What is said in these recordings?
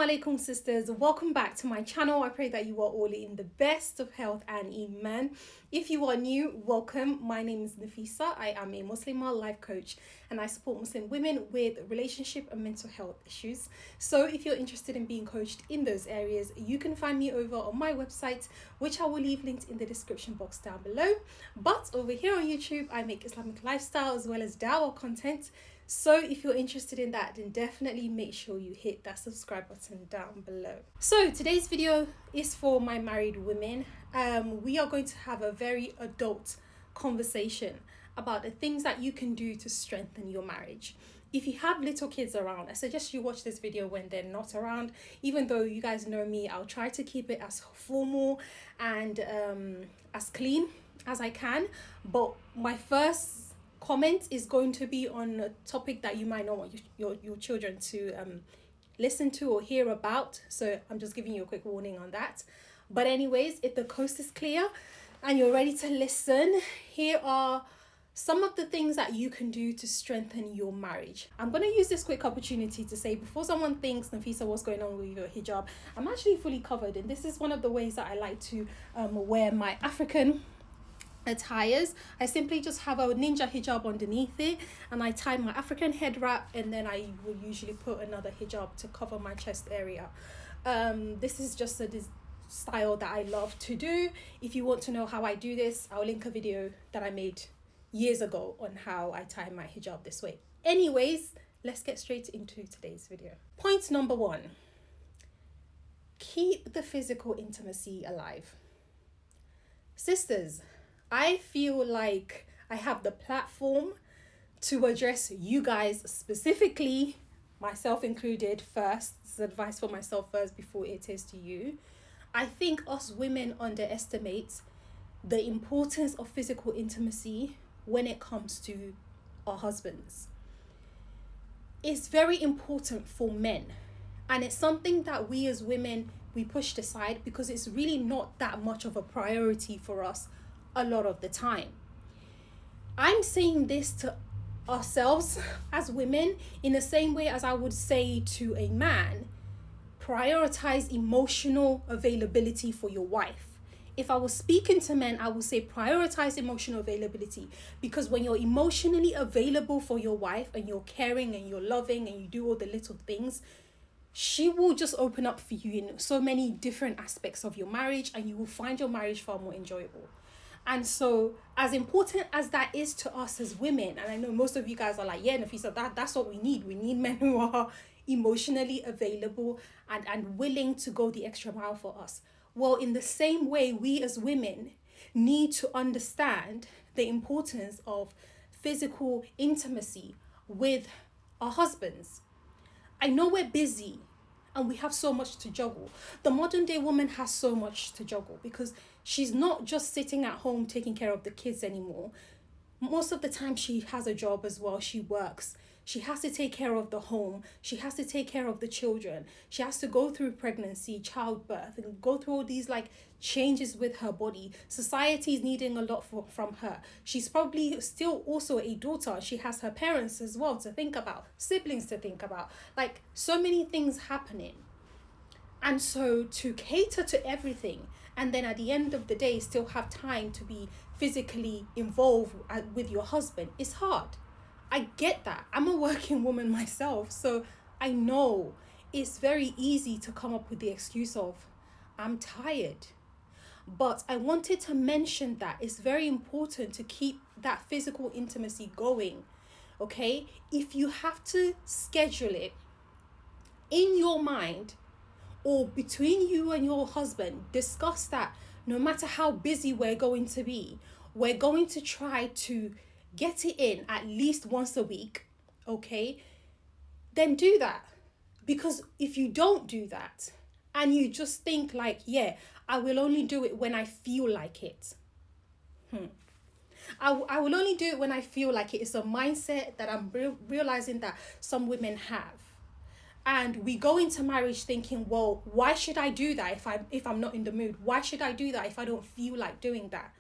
Asalamaualaikum sisters, welcome back to my channel. I pray that you are all in the best of health and iman. If you are new, welcome. My name is Nafisa. I am a Muslim life coach and I support Muslim women with relationship and mental health issues. So if you're interested in being coached in those areas, you can find me over on my website, which I will leave linked in the description box down below. But over here on YouTube, I make Islamic lifestyle as well as dawah content. So if you're interested in that, then definitely make sure you hit that subscribe button down below. So today's video is for my married women. We are going to have a very adult conversation about the things that you can do to strengthen your marriage. If you have little kids around, I suggest you watch this video when they're not around. Even though you guys know me, I'll try to keep it as formal and as clean as I can. But my first comment is going to be on a topic that you might not want your children to listen to or hear about. So I'm just giving you a quick warning on that. But anyways, if the coast is clear and you're ready to listen, here are some of the things that you can do to strengthen your marriage. I'm going to use this quick opportunity to say, before someone thinks, Nafisa, what's going on with your hijab? I'm actually fully covered, and this is one of the ways that I like to wear my African attires. I simply just have a ninja hijab underneath it, and I tie my African head wrap, and then I will usually put another hijab to cover my chest area. This is just a style that I love to do. If you want to know how I do this, I'll link a video that I made years ago on how I tie my hijab this way. Anyways, let's get straight into today's video. Point number 1: keep the physical intimacy alive. Sisters, I feel like I have the platform to address you guys specifically, myself included first. This is advice for myself first before it is to you. I think us women underestimate the importance of physical intimacy when it comes to our husbands. It's very important for men, and it's something that we as women, we pushed aside because it's really not that much of a priority for us a lot of the time. I'm saying this to ourselves as women in the same way as I would say to a man, prioritize emotional availability for your wife. If I was speaking to men, I would say prioritize emotional availability, because when you're emotionally available for your wife and you're caring and you're loving and you do all the little things, she will just open up for you in so many different aspects of your marriage, and you will find your marriage far more enjoyable. And so, as important as that is to us as women, and I know most of you guys are like, yeah, Nafisa, that's what we need. We need men who are emotionally available and willing to go the extra mile for us. Well, in the same way, we as women need to understand the importance of physical intimacy with our husbands. I know we're busy and we have so much to juggle. The modern day woman has so much to juggle because she's not just sitting at home taking care of the kids anymore. Most of the time she has a job as well. She works. She has to take care of the home. She has to take care of the children. She has to go through pregnancy, childbirth, and go through all these changes with her body. Society is needing a lot from her. She's probably still also a daughter. She has her parents as well to think about, siblings to think about, so many things happening. And so to cater to everything, and then at the end of the day still have time to be physically involved with your husband, is hard. I get that. I'm a working woman myself, so I know it's very easy to come up with the excuse of, I'm tired. But I wanted to mention that it's very important to keep that physical intimacy going, okay? If you have to schedule it in your mind or between you and your husband, discuss that no matter how busy we're going to be, we're going to try to get it in at least once a week, okay? Then do that. Because if you don't do that and you just think I will only do it when I feel like it. I will only do it when I feel like it. It's a mindset that I'm realizing that some women have. And we go into marriage thinking, well, why should I do that if I'm not in the mood? Why should I do that if I don't feel like doing that?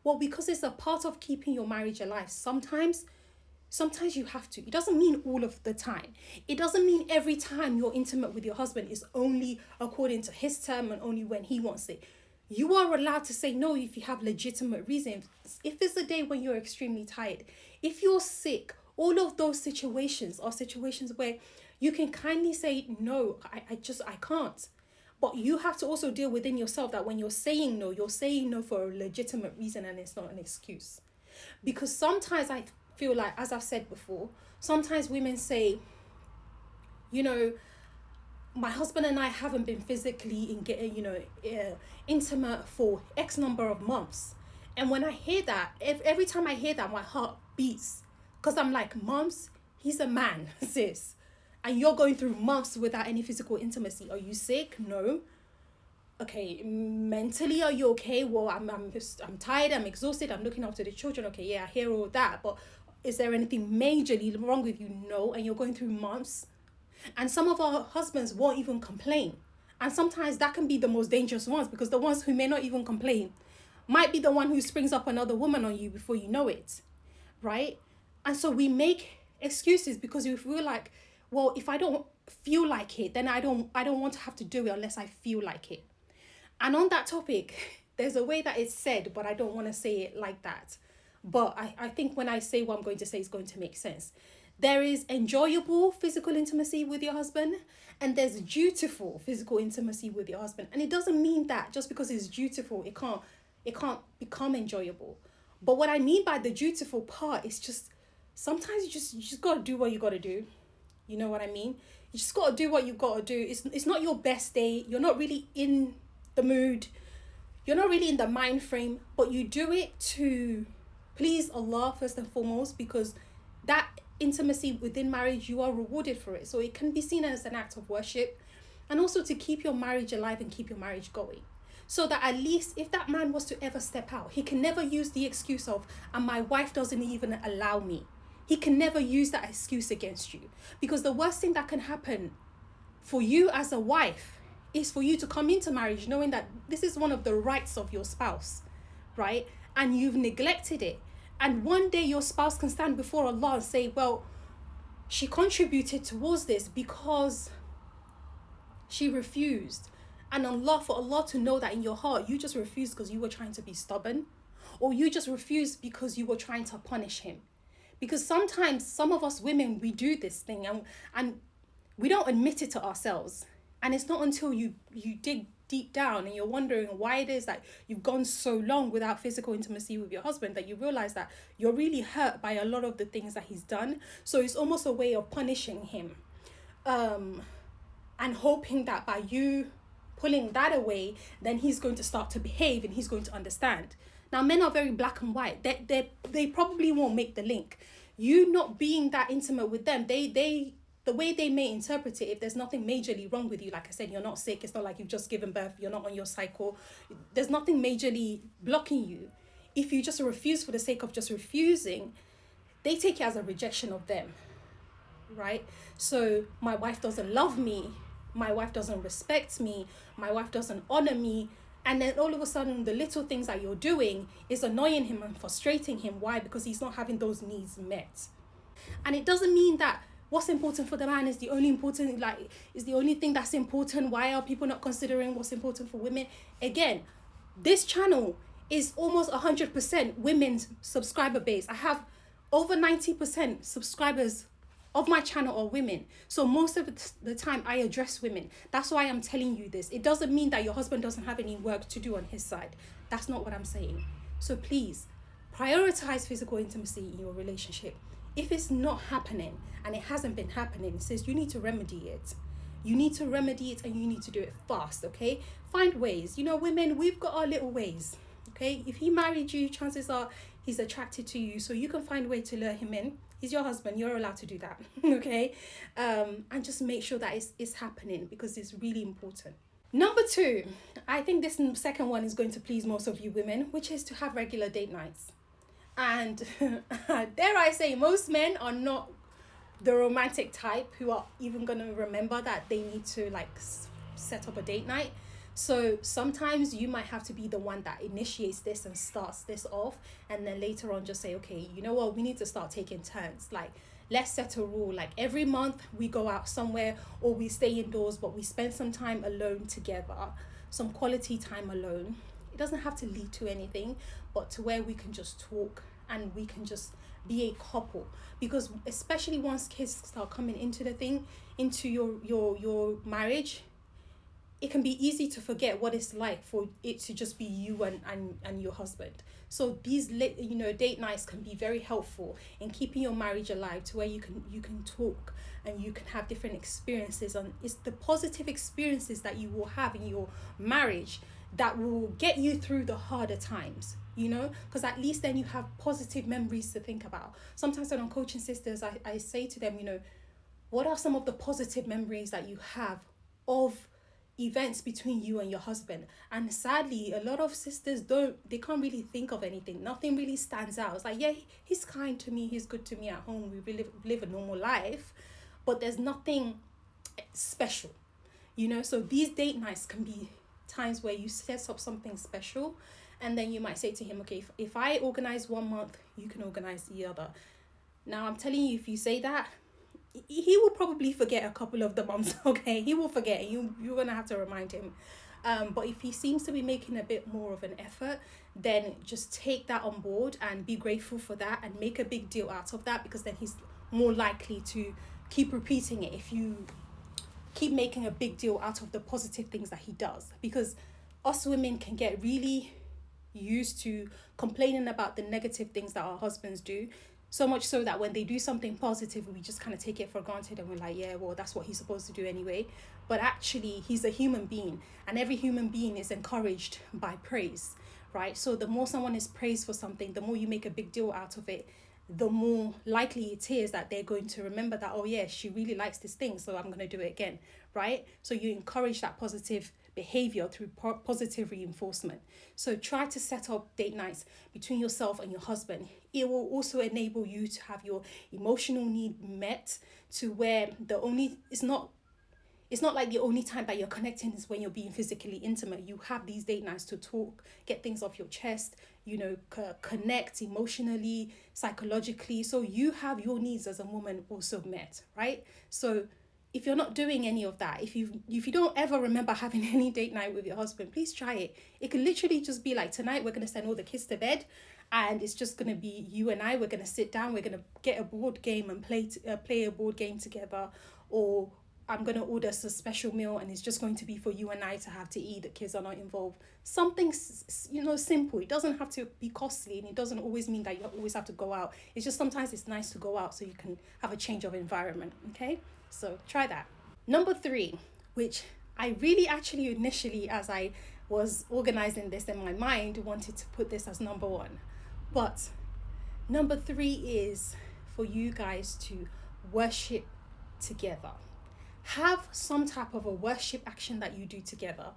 Well, because it's a part of keeping your marriage alive. Sometimes Sometimes you have to. It doesn't mean all of the time. It doesn't mean every time you're intimate with your husband is only according to his term and only when he wants it. You are allowed to say no if you have legitimate reasons. If it's a day when you're extremely tired, if you're sick, all of those situations are situations where you can kindly say, no, I can't. But you have to also deal within yourself that when you're saying no for a legitimate reason and it's not an excuse. Because sometimes I feel like, as I've said before, sometimes women say, my husband and I haven't been physically intimate for X number of months. And when I hear that, every time I hear that, my heart beats. Because I'm like, months? He's a man, sis. And you're going through months without any physical intimacy. Are you sick? No. Okay, mentally, are you okay? Well, I'm tired, I'm exhausted, I'm looking after the children. Okay, yeah, I hear all that. But is there anything majorly wrong with you? No. And you're going through months. And some of our husbands won't even complain. And sometimes that can be the most dangerous ones, because the ones who may not even complain might be the one who springs up another woman on you before you know it, right? And so we make excuses because we feel like, well, if I don't feel like it, then I don't want to have to do it unless I feel like it. And on that topic, there's a way that it's said, but I don't want to say it like that. But I think when I say what I'm going to say, it's going to make sense. There is enjoyable physical intimacy with your husband, and there's dutiful physical intimacy with your husband. And it doesn't mean that just because it's dutiful, it can't become enjoyable. But what I mean by the dutiful part is just, sometimes you just got to do what you got to do. You know what I mean? You just got to do what you got to do. It's not your best day. You're not really in the mood. You're not really in the mind frame, but you do it to please Allah first and foremost, because that intimacy within marriage, you are rewarded for it. So it can be seen as an act of worship, and also to keep your marriage alive and keep your marriage going. So that at least if that man was to ever step out, he can never use the excuse of, and my wife doesn't even allow me. He can never use that excuse against you. Because the worst thing that can happen for you as a wife is for you to come into marriage knowing that this is one of the rights of your spouse, right? And you've neglected it. And one day your spouse can stand before Allah and say, well, she contributed towards this because she refused. And for Allah to know that in your heart, you just refused because you were trying to be stubborn, or you just refused because you were trying to punish him. Because sometimes some of us women, we do this thing and we don't admit it to ourselves. And it's not until you dig deep down and you're wondering why it is that you've gone so long without physical intimacy with your husband that you realize that you're really hurt by a lot of the things that he's done. So it's almost a way of punishing him, and hoping that by you pulling that away, then he's going to start to behave and he's going to understand. Now, men are very black and white. They probably won't make the link. You not being that intimate with them, the way they may interpret it, if there's nothing majorly wrong with you, like I said, you're not sick, it's not like you've just given birth, you're not on your cycle, there's nothing majorly blocking you. If you just refuse for the sake of just refusing, they take it as a rejection of them, right? So my wife doesn't love me, my wife doesn't respect me, my wife doesn't honor me, and then all of a sudden the little things that you're doing is annoying him and frustrating him. Why? Because he's not having those needs met. And it doesn't mean that what's important for the man is the only thing that's important. Why are people not considering what's important for women? Again, this channel is almost 100% women's subscriber base. I have over 90% subscribers of my channel are women. So most of the time I address women. That's why I'm telling you this. It doesn't mean that your husband doesn't have any work to do on his side. That's not what I'm saying. So please, prioritize physical intimacy in your relationship. If it's not happening and it hasn't been happening, it says you need to remedy it. You need to remedy it and you need to do it fast, okay? Find ways. Women, we've got our little ways, okay? If he married you, chances are he's attracted to you. So you can find a way to lure him in. He's your husband. You're allowed to do that, okay? And just make sure that it's happening because it's really important. Number 2, I think this second one is going to please most of you women, which is to have regular date nights. And dare I say, most men are not the romantic type who are even going to remember that they need to set up a date night. So sometimes you might have to be the one that initiates this and starts this off, and then later on just say, okay, you know what, we need to start taking turns. Like, let's set a rule, like every month we go out somewhere, or we stay indoors, but we spend some time alone together, some quality time alone. It doesn't have to lead to anything, but to where we can just talk and we can just be a couple. Because especially once kids start coming into the thing, into your marriage, it can be easy to forget what it's like for it to just be you and your husband. So these date nights can be very helpful in keeping your marriage alive, to where you can talk and you can have different experiences. And it's the positive experiences that you will have in your marriage that will get you through the harder times, because at least then you have positive memories to think about. Sometimes when I'm coaching sisters, I say to them, what are some of the positive memories that you have of events between you and your husband? And sadly, a lot of sisters can't really think of anything. Nothing really stands out. It's like, yeah, he's kind to me, he's good to me at home, we live a normal life, but there's nothing special, so these date nights can be times where you set up something special, and then you might say to him, okay, if I organize 1 month, you can organize the other. Now I'm telling you, if you say that, he will probably forget a couple of the months. Okay, he will forget. You're gonna have to remind him. But if he seems to be making a bit more of an effort, then just take that on board and be grateful for that, and make a big deal out of that, because then he's more likely to keep repeating it if you keep making a big deal out of the positive things that he does. Because us women can get really used to complaining about the negative things that our husbands do, so much so that when they do something positive, we just kind of take it for granted, and we're like, yeah, well, that's what he's supposed to do anyway. But actually, he's a human being, and every human being is encouraged by praise, right? So the more someone is praised for something, the more you make a big deal out of it, the more likely it is that they're going to remember that, oh yeah, she really likes this thing, so I'm going to do it again, right? So you encourage that positive behavior through positive reinforcement. So try to set up date nights between yourself and your husband. It will also enable you to have your emotional need met, to where it's not like the only time that you're connecting is when you're being physically intimate. You have these date nights to talk, get things off your chest, connect emotionally, psychologically. So you have your needs as a woman also met, right? So if you're not doing any of that, if you don't ever remember having any date night with your husband, please try it. It can literally just be like, tonight we're going to send all the kids to bed, and it's just going to be you and I. We're going to sit down, we're going to get a board game and play a board game together, or I'm going to order a special meal and it's just going to be for you and I to have to eat. The kids are not involved. Something, simple. It doesn't have to be costly, and it doesn't always mean that you always have to go out. It's just sometimes it's nice to go out so you can have a change of environment, okay? So try that. Number 3, which I really actually initially, as I was organizing this in my mind, wanted to put this as number 1. But number 3 is for you guys to worship together. Have some type of a worship action that you do together.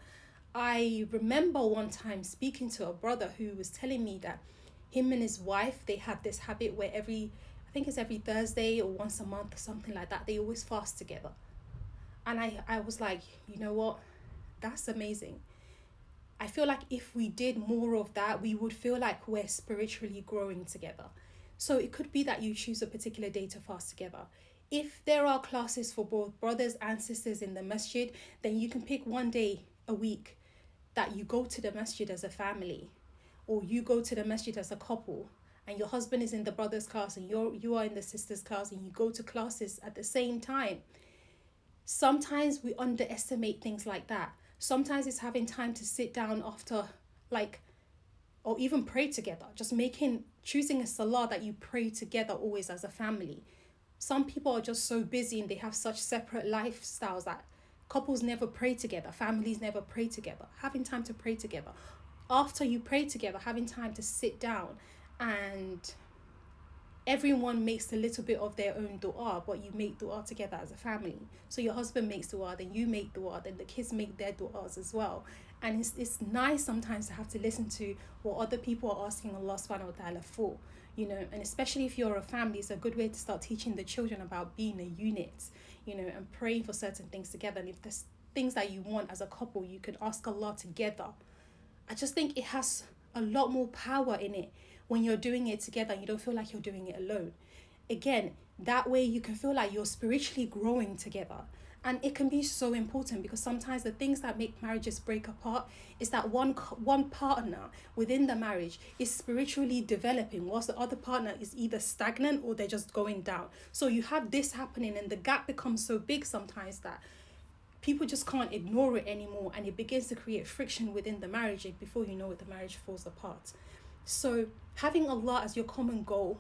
I remember one time speaking to a brother who was telling me that him and his wife, they have this habit where I think it's every Thursday or once a month or something like that, they always fast together. And I was like, you know what? That's amazing. I feel like if we did more of that, we would feel like we're spiritually growing together. So it could be that you choose a particular day to fast together. If there are classes for both brothers and sisters in the masjid, then you can pick one day a week that you go to the masjid as a family, or you go to the masjid as a couple, and your husband is in the brother's class and you are in the sister's class, and you go to classes at the same time. Sometimes we underestimate things like that. Sometimes it's having time to sit down after, or even pray together. Just choosing a salah that you pray together always as a family. Some people are just so busy and they have such separate lifestyles that couples never pray together, families never pray together. Having time to pray together. After you pray together, having time to sit down, and everyone makes a little bit of their own dua, but you make dua together as a family. So your husband makes dua, then you make dua, then the kids make their duas as well. And it's nice sometimes to have to listen to what other people are asking Allah subhanahu wa ta'ala for. And especially if you're a family, it's a good way to start teaching the children about being a unit, and praying for certain things together. And if things that you want as a couple, you can ask Allah together. I just think it has a lot more power in it when you're doing it together and you don't feel like you're doing it alone. Again, that way you can feel like you're spiritually growing together. And it can be so important, because sometimes the things that make marriages break apart is that one partner within the marriage is spiritually developing, whilst the other partner is either stagnant or they're just going down. So you have this happening, and the gap becomes so big sometimes that people just can't ignore it anymore, and it begins to create friction within the marriage, and before you know it, the marriage falls apart. So having Allah as your common goal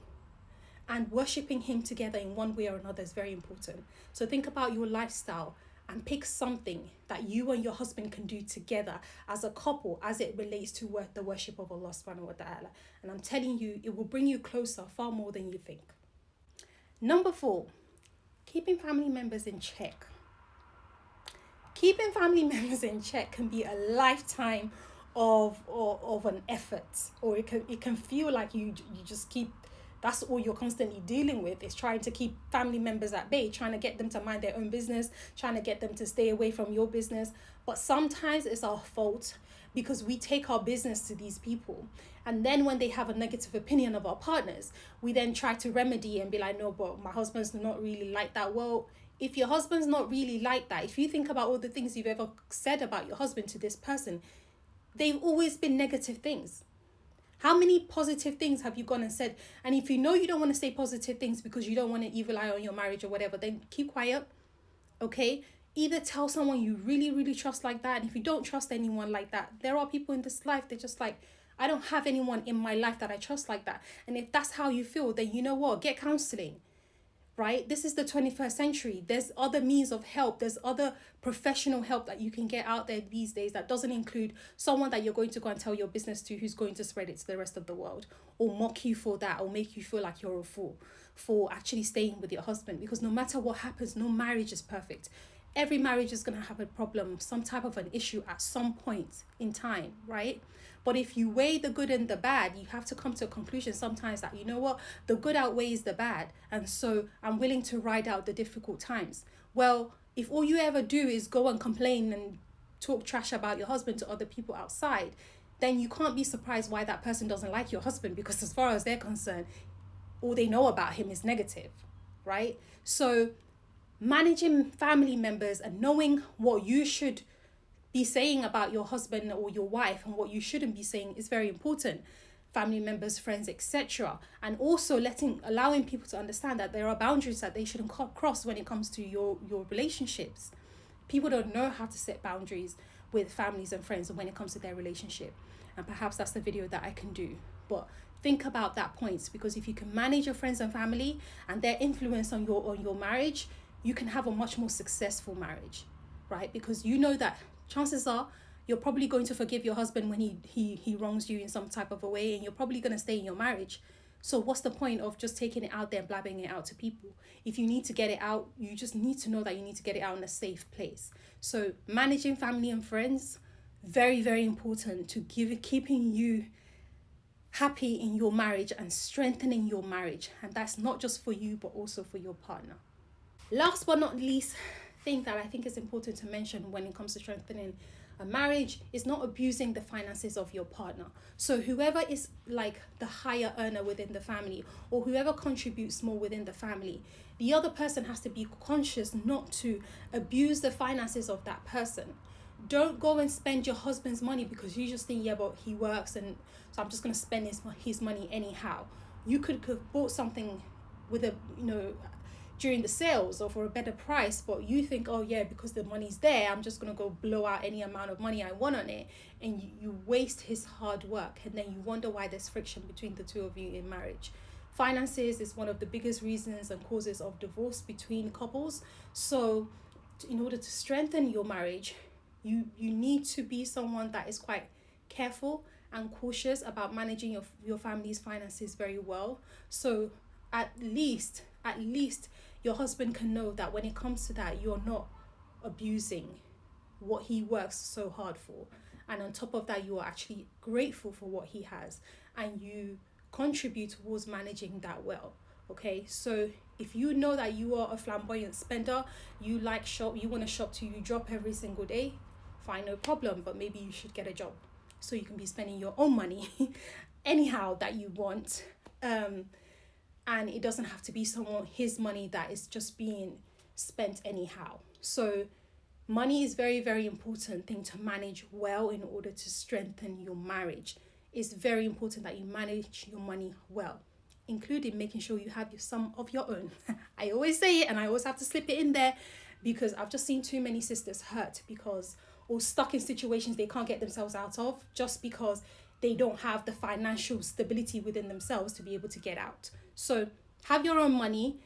and worshipping Him together in one way or another is very important. So think about your lifestyle and pick something that you and your husband can do together as a couple as it relates to the worship of Allah subhanahu wa ta'ala. And I'm telling you, it will bring you closer far more than you think. Number 4, keeping family members in check. Keeping family members in check can be a lifetime of an effort, or it can feel like you just keep, that's all you're constantly dealing with, is trying to keep family members at bay, trying to get them to mind their own business, trying to get them to stay away from your business. But sometimes it's our fault, because we take our business to these people, and then when they have a negative opinion of our partners, we then try to remedy and be like, no, but my husband's not really like that. Well, if your husband's not really like that, if you think about all the things you've ever said about your husband to this person, they've always been negative things. How many positive things have you gone and said? And if you know you don't want to say positive things because you don't want an evil eye on your marriage or whatever, then keep quiet, okay? Either tell someone you really, really trust like that. And if you don't trust anyone like that, there are people in this life, they're just like, I don't have anyone in my life that I trust like that. And if that's how you feel, then you know what? Get counseling. Right? This is the 21st century. There's other means of help. There's other professional help that you can get out there these days that doesn't include someone that you're going to go and tell your business to, who's going to spread it to the rest of the world, or mock you for that, or make you feel like you're a fool for actually staying with your husband. Because no matter what happens, no marriage is perfect. Every marriage is going to have a problem, some type of an issue at some point in time, right? But if you weigh the good and the bad, you have to come to a conclusion sometimes that, you know what, the good outweighs the bad. And so I'm willing to ride out the difficult times. Well, if all you ever do is go and complain and talk trash about your husband to other people outside, then you can't be surprised why that person doesn't like your husband, because as far as they're concerned, all they know about him is negative, right? So managing family members and knowing what you should be saying about your husband or your wife and what you shouldn't be saying is very important. Family members, friends, etc. And also allowing people to understand that there are boundaries that they shouldn't cross when it comes to your relationships. People don't know how to set boundaries with families and friends when it comes to their relationship. And perhaps that's the video that I can do. But think about that point, because if you can manage your friends and family and their influence on your marriage, you can have a much more successful marriage, right? Because you know that chances are you're probably going to forgive your husband when he wrongs you in some type of a way, and you're probably going to stay in your marriage. So what's the point of just taking it out there and blabbing it out to people? If you need to get it out, you just need to know that you need to get it out in a safe place. So managing family and friends, very, very important to keeping you happy in your marriage and strengthening your marriage. And that's not just for you, but also for your partner. Last but not least, thing that I think is important to mention when it comes to strengthening a marriage is not abusing the finances of your partner. So whoever is like the higher earner within the family, or whoever contributes more within the family, the other person has to be conscious not to abuse the finances of that person. Don't go and spend your husband's money because you just think, yeah, but he works, and so I'm just going to spend his money anyhow. You could have bought something with a, during the sales or for a better price, but you think, oh yeah, because the money's there, I'm just going to go blow out any amount of money I want on it, and you waste his hard work, and then you wonder why there's friction between the two of you in marriage. Finances is one of the biggest reasons and causes of divorce between couples. So in order to strengthen your marriage, you need to be someone that is quite careful and cautious about managing your family's finances very well. So at least your husband can know that when it comes to that, you're not abusing what he works so hard for. And on top of that, you are actually grateful for what he has, and you contribute towards managing that well. Okay, so if you know that you are a flamboyant spender, you like shop, you want to shop till you drop every single day, fine, no problem. But maybe you should get a job so you can be spending your own money anyhow that you want. And it doesn't have to be his money that is just being spent anyhow. So money is very, very important thing to manage well in order to strengthen your marriage. It's very important that you manage your money well, including making sure you have some of your own. I always say it and I always have to slip it in there because I've just seen too many sisters hurt because, or stuck in situations they can't get themselves out of just because they don't have the financial stability within themselves to be able to get out. So have your own money,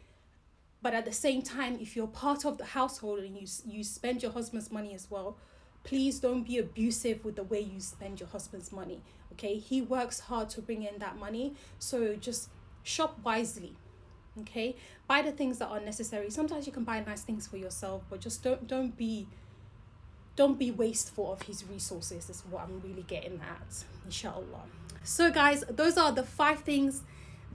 but at the same time, if you're part of the household and you spend your husband's money as well, please don't be abusive with the way you spend your husband's money. Okay, he works hard to bring in that money, so just shop wisely. Okay, buy the things that are necessary. Sometimes you can buy nice things for yourself, but just don't be wasteful of his resources, is what I'm really getting at, insha'Allah. So guys, those are the 5 things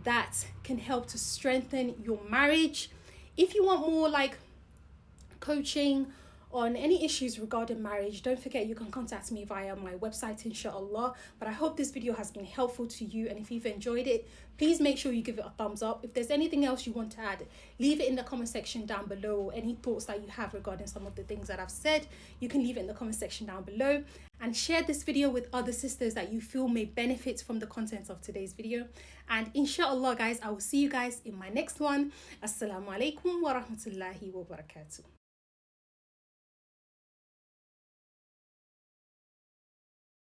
that can help to strengthen your marriage. If you want more like coaching on any issues regarding marriage, don't forget you can contact me via my website, insha'Allah. But I hope this video has been helpful to you, and if you've enjoyed it, please make sure you give it a thumbs up. If there's anything else you want to add, leave it in the comment section down below, or any thoughts that you have regarding some of the things that I've said, you can leave it in the comment section down below. And share this video with other sisters that you feel may benefit from the content of today's video. And insha'Allah guys, I will see you guys in my next one. Asalamaualaikum wa rahmatullahi wa barakatuh.